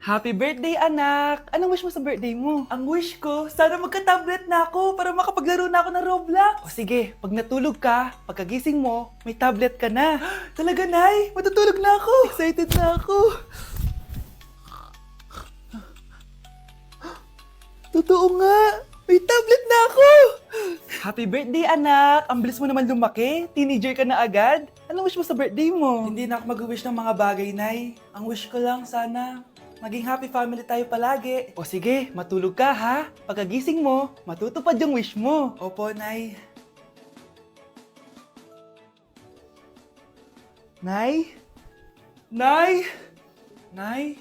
Happy birthday, anak! Anong wish mo sa birthday mo? Ang wish ko, sana magka-tablet na ako para makapaglaro na ako ng Roblox. O sige, pag natulog ka, pagkagising mo, may tablet ka na. Talaga, Nay? Matutulog na ako. Excited na ako. Totoo nga! May tablet na ako! Happy birthday, anak! Ang bilis mo naman lumaki. Teenager ka na agad. Anong wish mo sa birthday mo? Hindi na ako mag-wish ng mga bagay, Nay. Ang wish ko lang, sana maging happy family tayo palagi. O sige, matulog ka ha. Pagkagising mo, matutupad yung wish mo. Opo, Nay. Nay? Nay? Nay?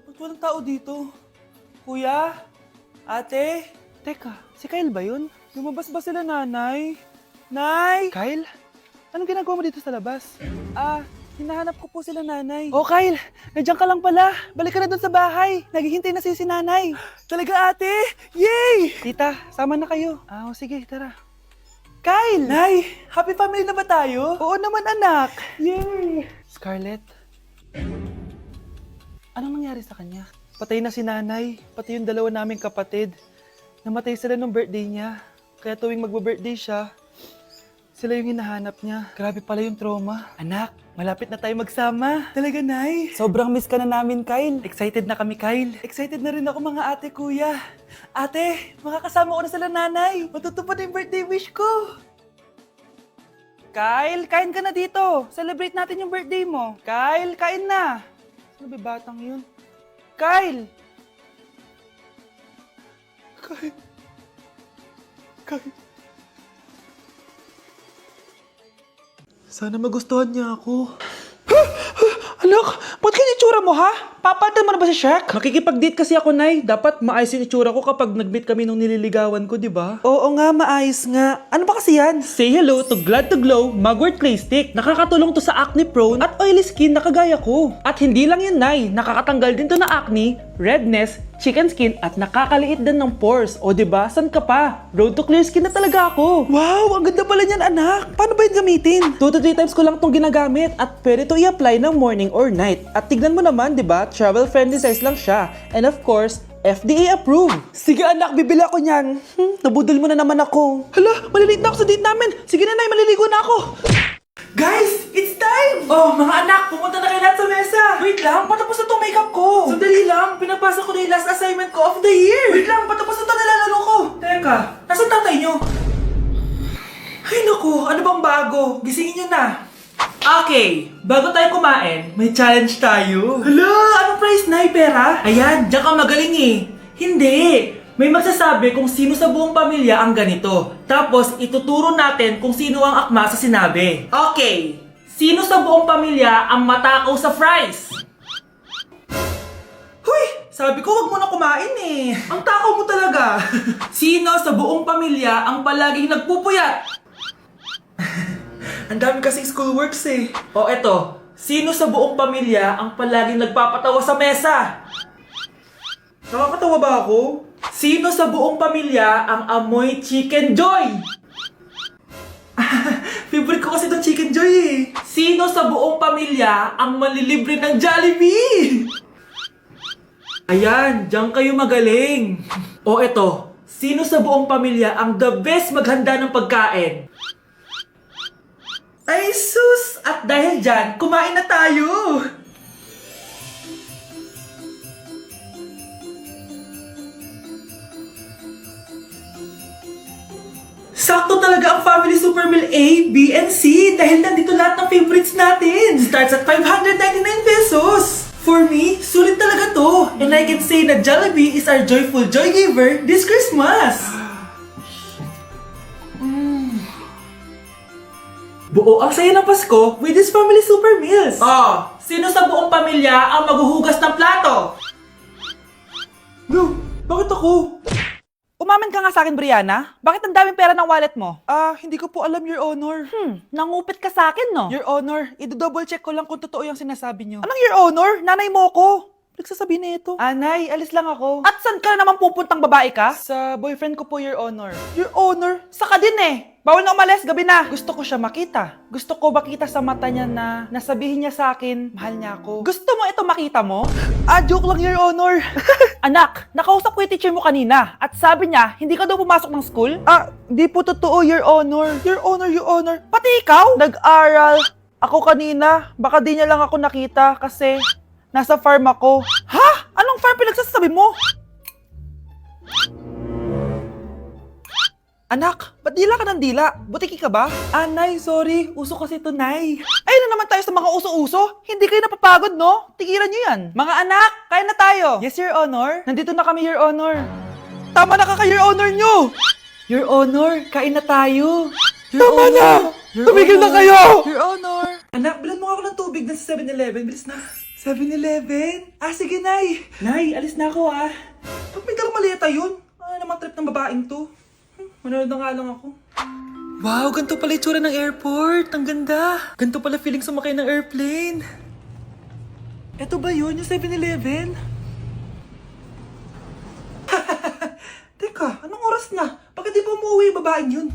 Ba't walang tao dito? Kuya? Ate? Teka, si Kyle ba yun? Lumabas ba sila, nanay? Nay! Kyle? Anong ginagawa mo dito sa labas? Hinahanap ko po sila, nanay. Oh, Kyle! Nandiyan ka lang pala. Balik ka na dun sa bahay. Naghihintay na si nanay. Talaga, ate? Yay! Tita, sama na kayo. Sige, tara. Kyle! Nay, happy family na ba tayo? Oo naman, anak. Yay! Scarlett? Anong nangyari sa kanya? Patay na si nanay, pati yung dalawa naming kapatid. Namatay sila nung birthday niya. Kaya tuwing magbo-birthday siya, sila yung hinahanap niya. Grabe pala yung trauma. Anak, malapit na tayo magsama. Talaga, Nay. Sobrang miss ka na namin, Kyle. Excited na kami, Kyle. Excited na rin ako, mga ate, kuya. Ate, makakasama ko na sila, nanay. Matutupad na yung birthday wish ko. Kyle, kain ka na dito. Celebrate natin yung birthday mo. Kyle, kain na. Sino ba batang yun? Kyle! Kyle. Sana magustuhan niya ako. Anak, ba't kaya itsura mo, ha? Papatan mo na ba si Shrek? Makikipag-date kasi ako, Nay. Dapat maayos yung itsura ko kapag nag-meet kami nung nililigawan ko, di ba? Oo nga, maayos nga. Ano ba kasi yan? Say hello to Glad to Glow Mugwort Clay Stick. Nakakatulong to sa acne-prone at oily skin na kagaya ko. At hindi lang yun, Nay. Nakakatanggal din to na acne, redness, chicken skin at nakakaliit din ng pores. O diba, san ka pa? Road to clear skin na talaga ako. Wow, ang ganda pala niyan, anak. Paano ba yun gamitin? 2 to 3 times ko lang tong ginagamit at pwede to i-apply ng morning or night. At tignan mo naman, diba, travel friendly size lang siya. And of course, FDA approved. Sige anak, bibili ako niyan. Nabudol mo na naman ako. Hala, malilate na ako sa date namin. Sige na, Nay, maliligo na ako. Guys, it's time! Oh, mga anak, pumunta na kayo lahat sa mesa. Wait lang, patapos na itong makeup ko. Sandali lang, pinapasa ko na yung last assignment ko of the year. Wait lang, patapos na ito nilalaro ko. Teka, nasan tatay nyo? Ay naku, ano bang bago? Gisingin nyo na. Okay, bago tayo kumain, may challenge tayo. Hala, anong prize, Nay? Pera? Ayan, diyan ka magaling eh. Hindi. May magsasabi kung sino sa buong pamilya ang ganito. Tapos, ituturo natin kung sino ang akma sa sinabi. Okay. Sino sa buong pamilya ang matakaw sa fries? Huy! Sabi ko, wag mo na kumain eh. Ang takaw mo talaga. Sino sa buong pamilya ang palaging nagpupuyat? Ang dami kasing schoolworks eh. O eto, sino sa buong pamilya ang palaging nagpapatawa sa mesa? Nakakatawa ba ako? Sino sa buong pamilya ang amoy Chicken Joy? Favorite ko kasi itong Chicken Joy eh. Sino sa buong pamilya ang malilibre ng Jollibee? Ayan, diyan kayo magaling. O eto, sino sa buong pamilya ang the best maghanda ng pagkain? Ay sus! At dahil dyan, kumain na tayo! Sakto talaga ang Family Super Meal A, B, and C dahil nandito lahat ng favorites natin. Starts at 599 pesos. For me, sulit talaga to. And I can say na Jollibee is our joyful joy giver this Christmas. Buo ang saya ng Pasko with this Family Super Meals. Oh, sino sa buong pamilya ang maghuhugas ng plato? No, bakit ako? Umamin ka nga sa akin, Brianna. Bakit ang daming pera ng wallet mo? Hindi ko po alam, Your Honor. Nangupit ka sa akin, no? Your Honor, i-double check ko lang kung totoo yung sinasabi nyo. Anong Your Honor? Nanay mo ko. Nagsasabi na ito. Anay, alis lang ako. At saan ka na naman pupuntang babae ka? Sa boyfriend ko po, Your Honor. Your Honor? Saka din eh. Bawal na umalis, gabi na. Gusto ko siya makita. Gusto ko makita sa mata niya na nasabihin niya sa akin, mahal niya ako. Gusto mo ito makita mo? Joke lang, Your Honor. Anak, nakausap ko yung teacher mo kanina at sabi niya, hindi ka daw pumasok ng school? Di po totoo, Your Honor. Your Honor, Your Honor. Pati ikaw? Nag-aral. Ako kanina, baka di niya lang ako nakita kasi nasa farm ako. Ha? Anong farm pinagsasabi mo? Anak, ba't dila ka ng dila? Butiki ka ba? Nay, sorry. Uso kasi ito, Nay. Ayun na naman tayo sa mga uso-uso. Hindi kayo napapagod, no? Tigilan nyo yan. Mga anak, kain na tayo. Yes, Your Honor. Nandito na kami, Your Honor. Tama na ka, Your Honor nyo. Your Honor, kain na tayo. Tama na! Tumigil na kayo! Your Honor. Anak, bilan mo ako ng tubig na sa 7-Eleven. Bilis na. 7-Eleven? Sige, Nay. Nay, alis na ako, Pag may dalang maleta yun. Ano naman trip ng babaeng to? Manood na nga lang ako. Wow, ganito pala itsura ng airport. Ang ganda. Ganito pala feeling sumakay ng airplane. Eto ba yun, yung 7-Eleven? Teka, anong oras na? Bakit di pa umuwi yung babaeng yun?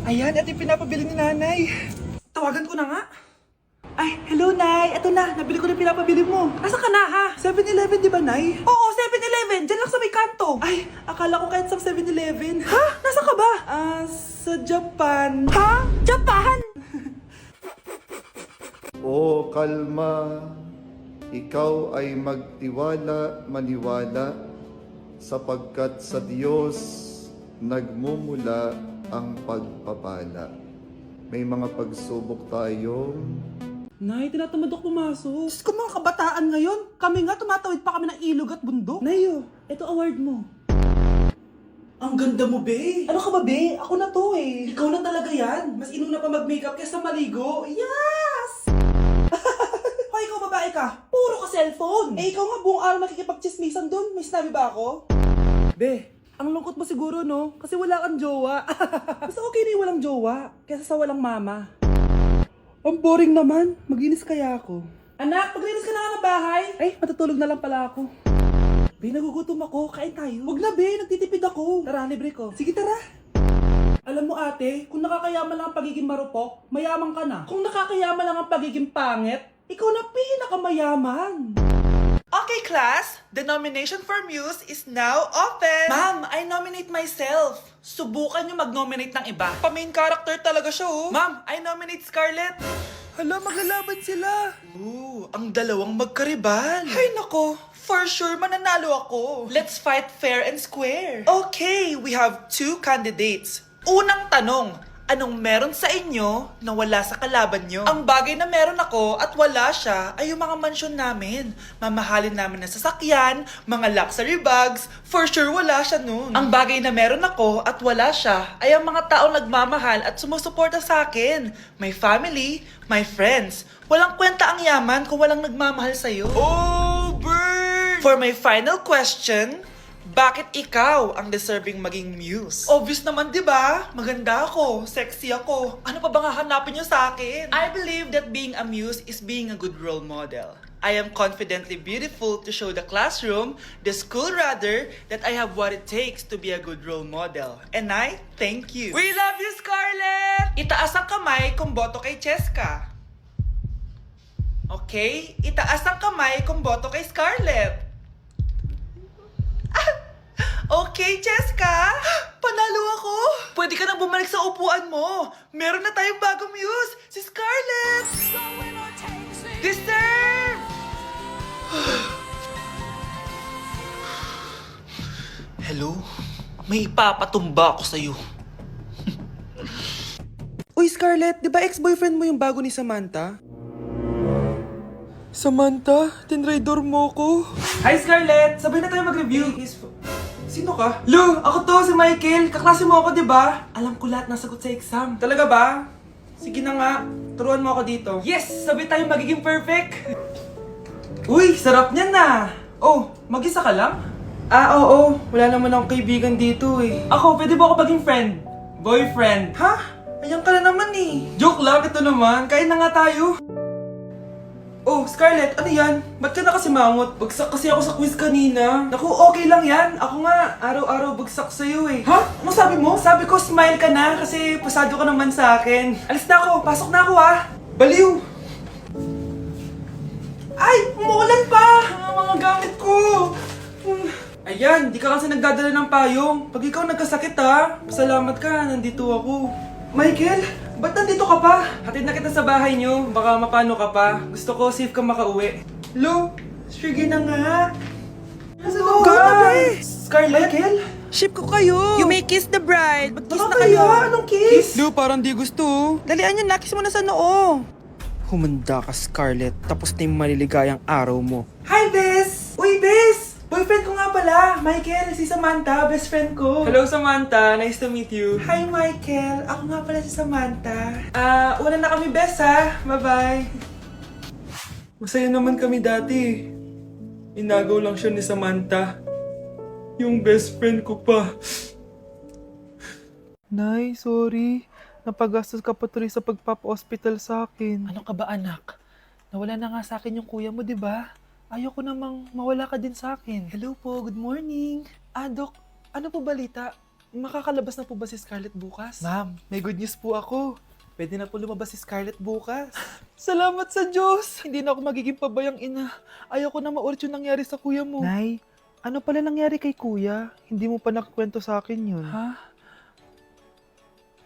Ayan, ito yung pinapabili ni nanay. Tawagan ko na nga. Ay, hello, Nay. Eto na, nabili ko na pinapabili mo. Asa ka na, ha? 7-Eleven, di ba, Nay? Oo, 7-Eleven. Diyan lang sa may kanto. Ay, akala ko kahit sa 7-Eleven. Ha? Nasa ka ba? Sa Japan. Ha? Japan? O kalma, ikaw ay magtiwala, maniwala, sapagkat sa Diyos nagmumula ang pagpapala. May mga pagsubok tayong Nay, tinatamad ako pumasok. Diyos ko, mga kabataan ngayon. Kami nga, tumatawid pa kami ng ilog at bundok. Nayo, ito award mo. Ang ganda mo, be. Ano ka ba, be? Ako na to, eh. Ikaw na talaga yan. Mas inuna pa mag-makeup kaysa maligo. Yes! Hoy, ikaw babae ka. Puro ka cellphone. Ikaw nga buong araw nakikipag-chismisan dun. May sinabi ba ako? Be, ang lungkot mo siguro, no? Kasi wala kang jowa. Mas okay na yung walang jowa kaysa sa walang mama. Ang boring naman. Mag-inis kaya ako. Anak, maglinis ka na nga ng bahay. Ay, matutulog na lang pala ako. Be, nagugutom ako. Kain tayo. Huwag na, be. Nagtitipid ako. Tara, libre ko. Sige, tara. Alam mo, ate, kung nakakayaman lang ang pagiging marupok, mayaman ka na. Kung nakakayaman lang ang pagiging pangit, ikaw na pinakamayaman. Okay, class. The nomination for Muse is now open. Ma'am, I nominate myself. Subukan niyo mag-nominate ng iba. Pa-main character talaga siya, oh. Ma'am, I nominate Scarlett. Hala, maglalaban sila. Ooh, ang dalawang magkaribal. Hay nako, for sure mananalo ako. Let's fight fair and square. Okay, we have 2 candidates. Unang tanong, anong meron sa inyo na wala sa kalaban nyo? Ang bagay na meron ako at wala siya ay yung mga mansyon namin. Mamahalin namin na sasakyan, mga luxury bags, for sure wala siya nun. Ang bagay na meron ako at wala siya ay ang mga taong nagmamahal at sumusuporta sa akin. My family, my friends. Walang kwenta ang yaman kung walang nagmamahal sa'yo. Oh, burn! For my final question, bakit ikaw ang deserving maging muse? Obvious naman, di ba? Maganda ako, sexy ako. Ano pa bang hahanapin niyo sa akin? I believe that being a muse is being a good role model. I am confidently beautiful to show the classroom, the school rather, that I have what it takes to be a good role model. And I thank you. We love you, Scarlett! Itaas ang kamay kung boto kay Cheska. Okay? Itaas ang kamay kung boto kay Scarlett. Okay, Cheska! Panalo ako! Pwede ka nang bumalik sa upuan mo! Meron na tayong bagong muse! Si Scarlett! Deserve! Hello? May ipapatumba ako sa'yo. Uy, Scarlett, di ba ex-boyfriend mo yung bago ni Samantha? Samantha, tinraidor mo ko. Hi, Scarlett! Sabay na tayo mag-review. Sino ka? Lu, ako to, si Michael. Kaklase mo ako, di ba? Alam ko lahat ng sagot sa exam. Talaga ba? Sige na nga, turuan mo ako dito. Yes! Sabay tayo magiging perfect! Uy, sarap niyan na! Oh, mag-isa ka lang? Oo. Wala naman akong kaibigan dito eh. Ako, pwede ba ako maging friend? Boyfriend? Ha? Ayan ka na naman eh. Joke lang, ito naman. Kain na nga tayo. Oh, Scarlett, ano yan? Ba't ka nakasimangot? Bagsak kasi ako sa quiz kanina. Naku, okay lang yan. Ako nga, araw-araw bagsak sa'yo eh. Ha? Ano sabi mo? Sabi ko, smile ka na kasi pasado ka naman sa akin. Alis na ako, pasok na ako ah. Baliw! Ay, umuulan pa! Ang mga gamit ko! Ayan, di ka kasi nagdadala ng payong. Pag ikaw nagkasakit ha, pasalamat ka, nandito ako. Michael, ba't nandito ka pa? Hatid na kita sa bahay niyo, baka mapano ka pa. Gusto ko safe ka makauwi. Lo, sige na nga. Ano ka? Scarlett? Michael? Ship ko kayo! You may kiss the bride! Mag-kiss Ano na kayo! kaya? Anong kiss? Lo, parang di gusto. Dalian yan, nakis mo na sa noo! Humanda ka, Scarlett. Tapos na yung maliligayang araw mo. Hi, Bes! Uy, Bes! Boyfriend ko nga pala, Michael, si Samantha, best friend ko. Hello, Samantha. Nice to meet you. Hi, Michael. Ako nga pala si Samantha. Una na kami, Bes, ha? Bye-bye. Masaya naman kami dati. Inagaw lang siya ni Samantha. Yung best friend ko pa. Nay, sorry. Napagastos ka pa tuloy sa pagpapa-hospital sa akin. Ano ka ba, anak? Nawala na nga sa akin yung kuya mo, di ba? Ayoko namang mawala ka din sa akin. Hello po, good morning. Dok, ano po balita? Makakalabas na po ba si Scarlett bukas? Ma'am, may good news po ako. Pwede na po lumabas si Scarlett bukas. Salamat sa Diyos! Hindi na ako magiging pabayang ina. Ayoko na maulit yung nangyari sa kuya mo. Nay, ano pala nangyari kay kuya? Hindi mo pa nakakwento sa akin yun. Ha?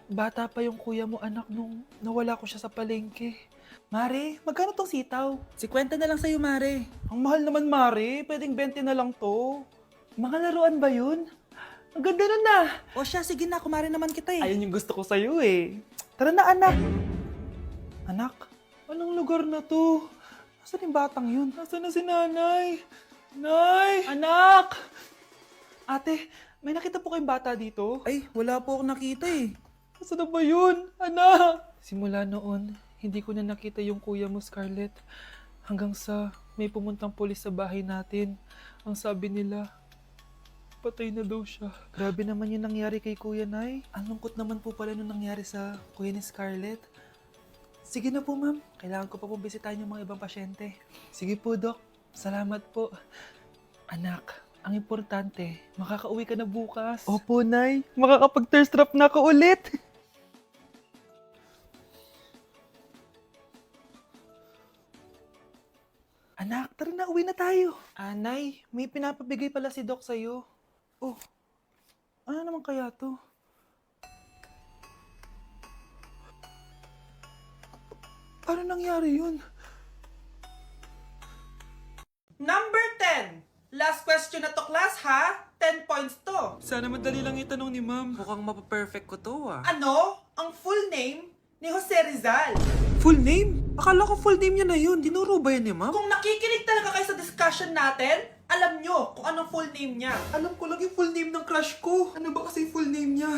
Bata pa yung kuya mo, anak, nung nawala ko siya sa palengke. Mare, magkano tong sitaw? 50 na lang sa'yo, Mare. Ang mahal naman, Mare. Pwedeng 20 na lang to. Mga laruan ba yun? Ang ganda nun na. O siya, sige na, kumari naman kita eh. Ayun yung gusto ko sa'yo eh. Tara na, anak. Anak, anong lugar na to? Nasaan yung batang yun? Nasaan na si nanay? Nay! Anak! Ate, may nakita po kayong bata dito? Ay, wala po akong nakita eh. Nasaan na ba yun? Anak! Simula noon, hindi ko na nakita yung kuya mo, Scarlett. Hanggang sa may pumuntang pulis sa bahay natin. Ang sabi nila, patay na daw siya. Grabe naman yung nangyari kay Kuya Nay. Ang lungkot naman po pala nung nangyari sa kuya ni Scarlett. Sige na po, ma'am. Kailangan ko pa po bisitahin yung mga ibang pasyente. Sige po, Dok. Salamat po. Anak, ang importante, makakauwi ka na bukas. Opo, Nay. Makakapag-thirst trap na ako ulit. Anak, tara na, uwi na tayo. Nay, may pinapabigay pala si Doc sa'yo. Oh, ano naman kaya to? Paano nangyari yun? Number 10. Last question na to, class, ha? 10 points to. Sana madali lang itanong ni ma'am. Mukhang mapaperfect ko to ah. Ano ang full name ni Jose Rizal? Full name? Akala ko full name niya na yun. Dinuro ba yan ni ma'am? Kung nakikinig talaga kayo sa discussion natin, alam nyo kung anong full name niya. Alam ko lang yung full name ng crush ko. Ano ba kasi full name niya?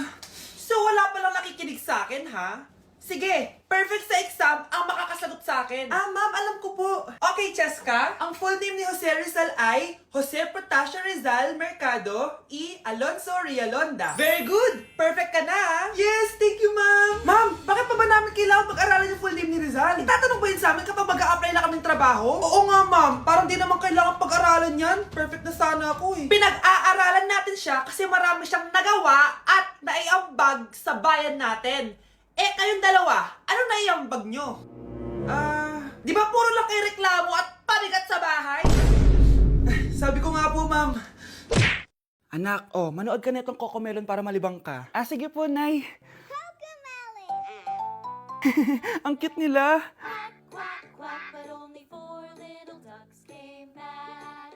So wala palang nakikinig sa akin, ha? Sige, perfect sa exam ang makakasagot sa akin. Ma'am, alam ko po. Okay, Cheska, ang full name ni Jose Rizal ay Jose Protasio Rizal Mercado E. Alonso Rialonda. Very good! Perfect ka na, ha? Yes, thank you, ma'am. Ma'am, bakit pa ba namin kailangan pag-aralan yung full name ni Rizal? Itatanong ba yun sa amin kapag mag-a-apply na kaming trabaho? Oo nga, ma'am. Parang di naman kailangan pag-aralan yan. Perfect na sana ako, eh. Pinag-aaralan natin siya kasi marami siyang nagawa at naiambag sa bayan natin. Kayong dalawa, ano naiambag nyo? Di ba puro lang kayo reklamo at panigat sa bahay? Sabi ko nga po, ma'am. Anak, manood ka na itong Cocomelon para malibang ka. Sige po, Nay. Ang cute nila. Quack, quack, but only 4 little ducks came back.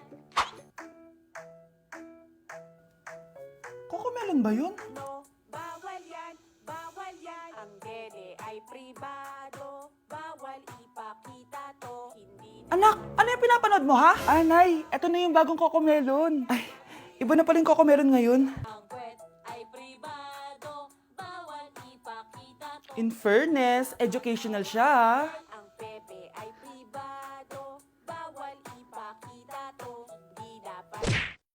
Cocomelon ba yun? No, bawal yan, bawal yan. Ang dede ay pribado, bawal ipakita to. Hindi Anak, ano yung pinapanood mo, ha? Nay, eto na yung bagong Cocomelon. Ay, iba na pala yung Cocomelon ngayon. ang kwet ay pribado, bawal ipakita to. In fairness, educational siya, ha?